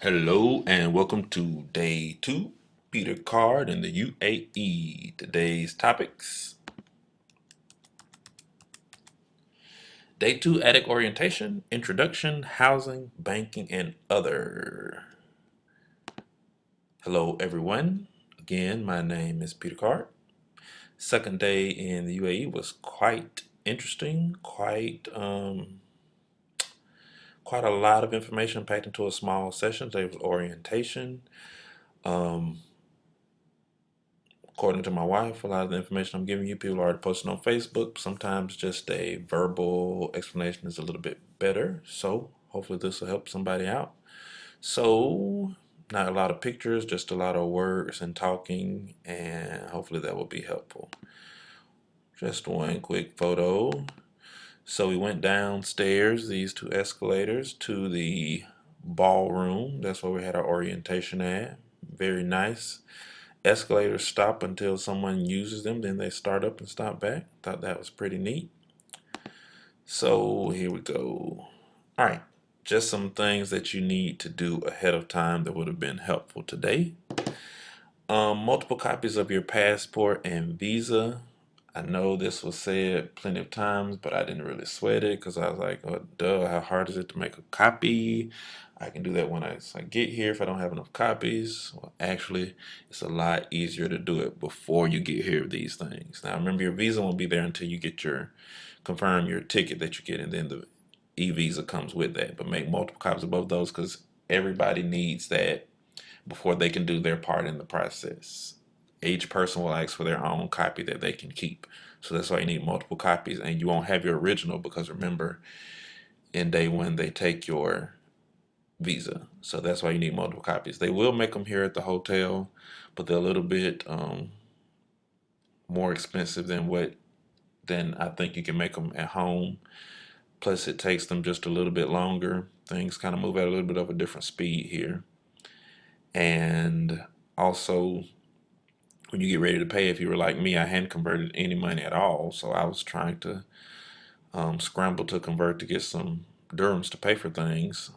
Hello and welcome to day two, Peter Card in the UAE. Today's topics: day two, ADEC Orientation, Introduction, Housing, Banking, and Other. Hello, everyone. Again, my name is Peter Card. Second day in the UAE was quite interesting, quite a lot of information packed into a small session. Today was orientation. Um, According to my wife, a lot of the information I'm giving you, people are already posting on Facebook. Sometimes just a verbal explanation is a little bit better. So hopefully this will help somebody out. So not a lot of pictures, just a lot of words and talking, and hopefully that will be helpful. Just one quick photo. So we went downstairs, these two escalators, to the ballroom. That's where we had our orientation at. Very nice. Escalators stop until someone uses them, then they start up and stop back. Thought that was pretty neat. So here we go. All right, just some things that you need to do ahead of time that would have been helpful today. Multiple copies of your passport and visa. I know this was said plenty of times, but I didn't really sweat it because I was like, oh, duh, how hard is it to make a copy? I can do that when I get here if I don't have enough copies. Well, actually, it's a lot easier to do it before you get here with these things. Now, remember, your visa won't be there until you get confirm your ticket that you get, and then the e-visa comes with that. But make multiple copies of both those because everybody needs that before they can do their part in the process. Each person will ask for their own copy that they can keep. So that's why you need multiple copies, and you won't have your original because remember, in day one, they take your visa. So that's why you need multiple copies. They will make them here at the hotel, but they're a little bit more expensive than I think you can make them at home. Plus, it takes them just a little bit longer. Things kind of move at a little bit of a different speed here. And also, when you get ready to pay, if you were like me, I hadn't converted any money at all. So I was trying to scramble to convert to get some dirhams to pay for things.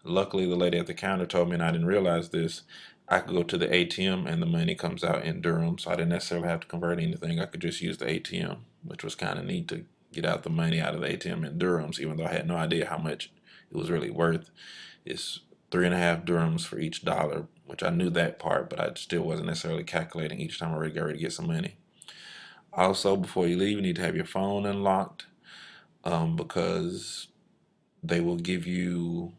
Luckily, the lady at the counter told me, and I didn't realize this, I could go to the ATM and the money comes out in dirhams. So I didn't necessarily have to convert anything. I could just use the ATM, which was kind of neat to get out the money out of the ATM in dirhams, even though I had no idea how much it was really worth. It's 3.5 dirhams for each dollar, which I knew that part, but I still wasn't necessarily calculating each time I got ready to get some money. Also, before you leave, you need to have your phone unlocked because they will give you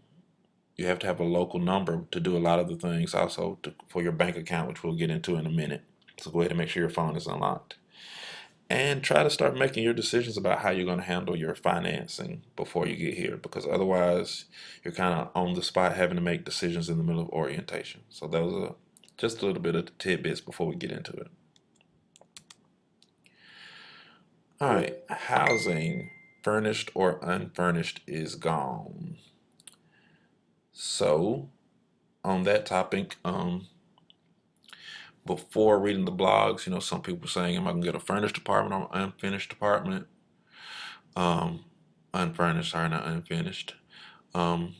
have to have a local number to do a lot of the things also for your bank account, which we'll get into in a minute. So go ahead and make sure your phone is unlocked. And try to start making your decisions about how you're going to handle your financing before you get here, because otherwise you're kind of on the spot having to make decisions in the middle of orientation. So those are just a little bit of the tidbits before we get into it. All right, housing, furnished or unfurnished, is gone. So on that topic, before reading the blogs, some people were saying, am I going to get a furnished apartment or an unfinished apartment? Um, Unfurnished, sorry, not unfinished. Um,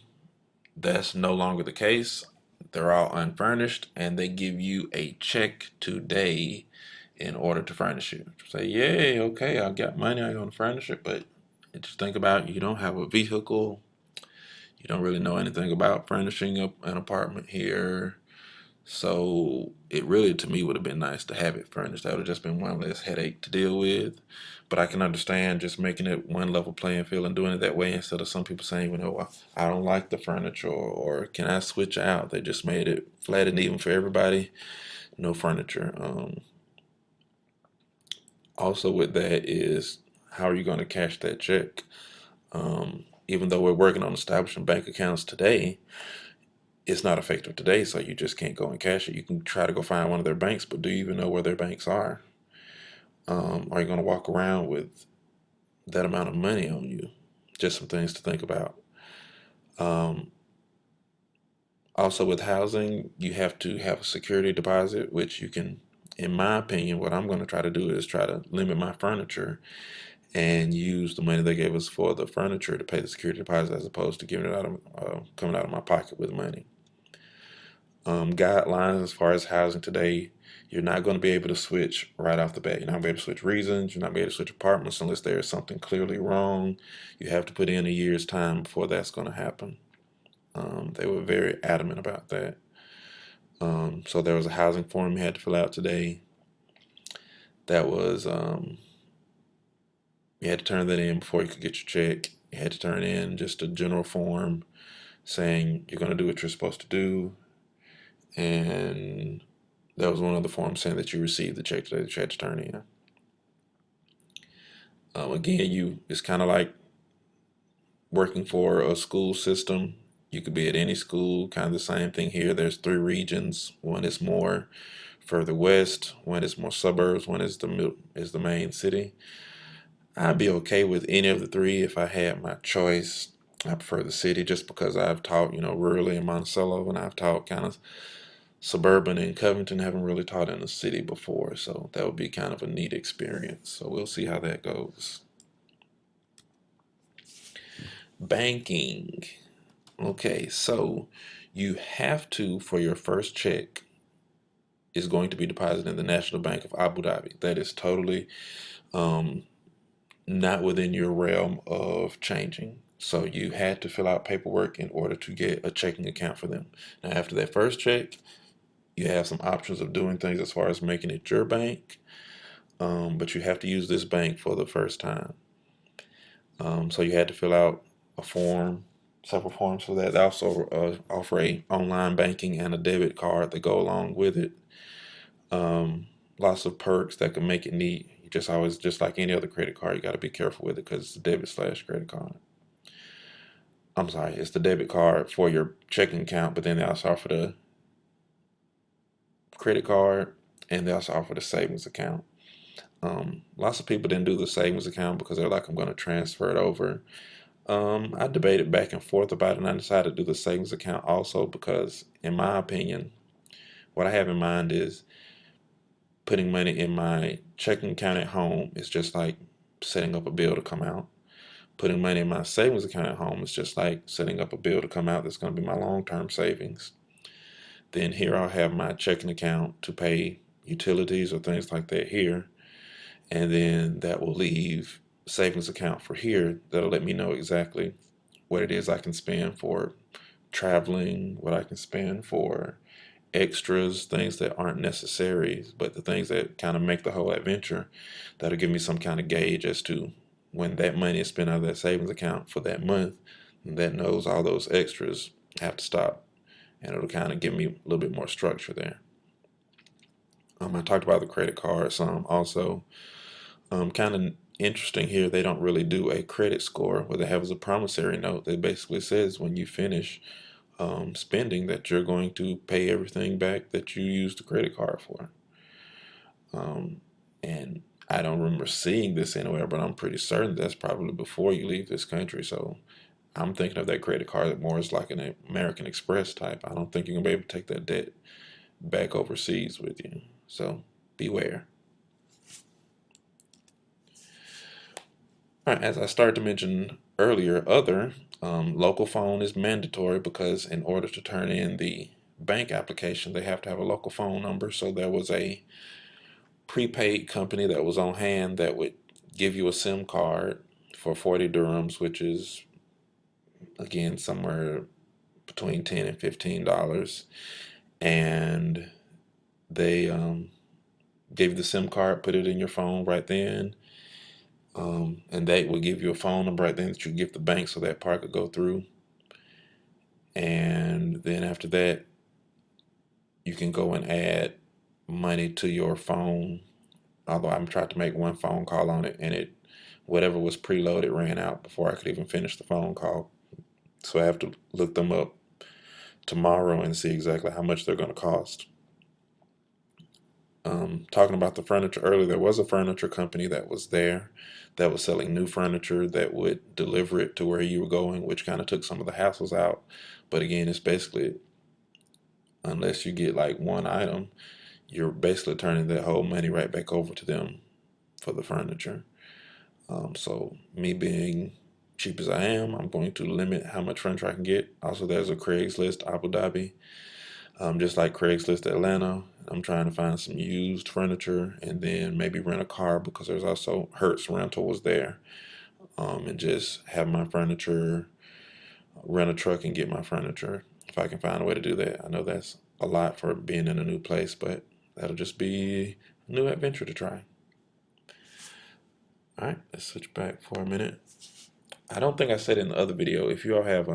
that's no longer the case. They're all unfurnished, and they give you a check today in order to furnish it. Say, yay, okay, I got money, I'm going to furnish it, but just think about it, you don't have a vehicle, you don't really know anything about furnishing up an apartment here. So it really, to me, would have been nice to have it furnished. That would have just been one less headache to deal with. But I can understand just making it one level playing field and doing it that way instead of some people saying, well, I don't like the furniture or can I switch out? They just made it flat and even for everybody, no furniture. Also with that is how are you going to cash that check? Even though we're working on establishing bank accounts today, it's not effective today, so you just can't go and cash it. You can try to go find one of their banks, but do you even know where their banks are? Are you going to walk around with that amount of money on you? Just some things to think about. Um, Also, with housing, you have to have a security deposit, which you can, in my opinion, what I'm going to try to do is try to limit my furniture and use the money they gave us for the furniture to pay the security deposit as opposed to giving it out of coming out of my pocket with money. guidelines as far as housing today. You're not going to be able to switch right off the bat. You're not going to be able to switch reasons. You're not going to be able to switch apartments unless there is something clearly wrong. You have to put in a year's time before that's going to happen. They were very adamant about that. So there was a housing form you had to fill out today. That was you had to turn that in before you could get your check. You had to turn in just a general form saying you're going to do what you're supposed to do, and that was one of the forms saying that you received the check that you had to turn in. Again, it's kind of like working for a school system. You could be at any school, kind of the same thing here. There's three regions. One is more further west, one is more suburbs, one is the main city. I'd be okay with any of the three if I had my choice. I prefer the city just because I've taught, rurally in Monticello, and I've taught kind of suburban in Covington. Haven't really taught in the city before, so that would be kind of a neat experience. So we'll see how that goes. Banking. Okay, so you have to, for your first check, is going to be deposited in the National Bank of Abu Dhabi. That is totally not within your realm of changing. So you had to fill out paperwork in order to get a checking account for them. Now, after that first check, you have some options of doing things as far as making it your bank, but you have to use this bank for the first time. So you had to fill out a form, several forms for that. They also offer a online banking and a debit card that go along with it. Lots of perks that can make it neat. You just like any other credit card, you got to be careful with it because it's a debit/credit card. I'm sorry, it's the debit card for your checking account, but then they also offer the credit card and they also offer the savings account. Lots of people didn't do the savings account because they're like, I'm going to transfer it over. I debated back and forth about it, and I decided to do the savings account also because, in my opinion, what I have in mind is putting money in my checking account at home is just like setting up a bill to come out. Putting money in my savings account at home is just like setting up a bill to come out that's going to be my long-term savings. Then here I'll have my checking account to pay utilities or things like that here. And then that will leave savings account for here that'll let me know exactly what it is I can spend for traveling, what I can spend for extras, things that aren't necessary, but the things that kind of make the whole adventure. That'll give me some kind of gauge as to when that money is spent out of that savings account for that month, that knows all those extras have to stop. And it'll kind of give me a little bit more structure there. I talked about the credit card some also. Kind of interesting here, they don't really do a credit score. What they have is a promissory note that basically says when you finish spending that you're going to pay everything back that you used the credit card for. And I don't remember seeing this anywhere, but I'm pretty certain that's probably before you leave this country. So I'm thinking of that credit card more as like an American Express type. I don't think you're going to be able to take that debt back overseas with you. So beware. All right, as I started to mention earlier, local phone is mandatory because in order to turn in the bank application, they have to have a local phone number. So there was a prepaid company that was on hand that would give you a SIM card for 40 dirhams, which is again somewhere between $10 and $15. And they gave you the SIM card, put it in your phone right then. And they will give you a phone number right then that you give the bank so that part could go through. And then after that, you can go and add money to your phone. Although I'm trying to make one phone call on it, and whatever was preloaded ran out before I could even finish the phone call. So I have to look them up tomorrow and see exactly how much they're going to cost. Talking about the furniture earlier, there was a furniture company that was there that was selling new furniture that would deliver it to where you were going, which kind of took some of the hassles out. But again, it's basically, unless you get like one item, you're basically turning that whole money right back over to them for the furniture. So me being cheap as I am, I'm going to limit how much furniture I can get. Also, there's a Craigslist Abu Dhabi Just like Craigslist Atlanta, I'm trying to find some used furniture and then maybe rent a car because there's also Hertz Rental was there. And just have my furniture, rent a truck and get my furniture if I can find a way to do that. I know that's a lot for being in a new place, but that'll just be a new adventure to try. All right, let's switch back for a minute. I don't think I said in the other video, if you all have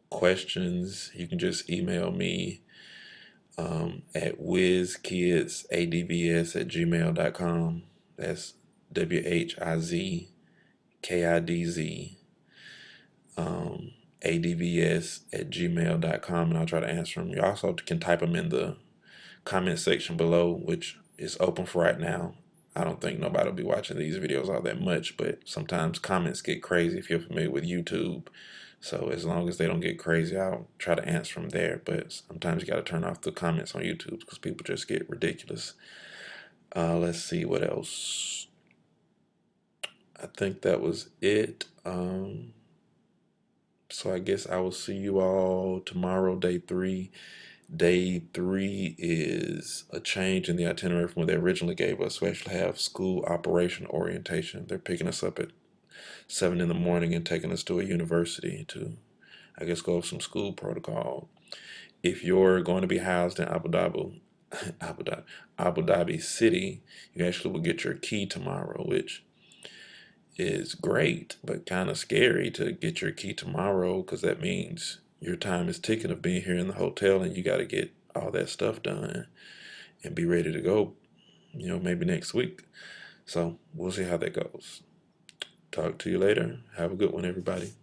questions, you can just email me at whizkidsadvs@gmail.com. That's WHIZKIDZ advs@gmail.com, and I'll try to answer them. You also can type them in the comment section below, which is open for right now. I don't think nobody will be watching these videos all that much, but sometimes comments get crazy if you're familiar with YouTube. So as long as they don't get crazy, I'll try to answer from there. But sometimes you got to turn off the comments on YouTube because people just get ridiculous. Let's see what else. I think that was it. So I guess I will see you all tomorrow, day 3. Day 3 is a change in the itinerary from what they originally gave us. We actually have school operation orientation. They're picking us up at 7 in the morning and taking us to a university to, I guess, go over some school protocol. If you're going to be housed in Abu Dhabi, Abu Dhabi City, you actually will get your key tomorrow, which is great, but kind of scary to get your key tomorrow because that means your time is ticking of being here in the hotel and you got to get all that stuff done and be ready to go, maybe next week. So we'll see how that goes. Talk to you later. Have a good one, everybody.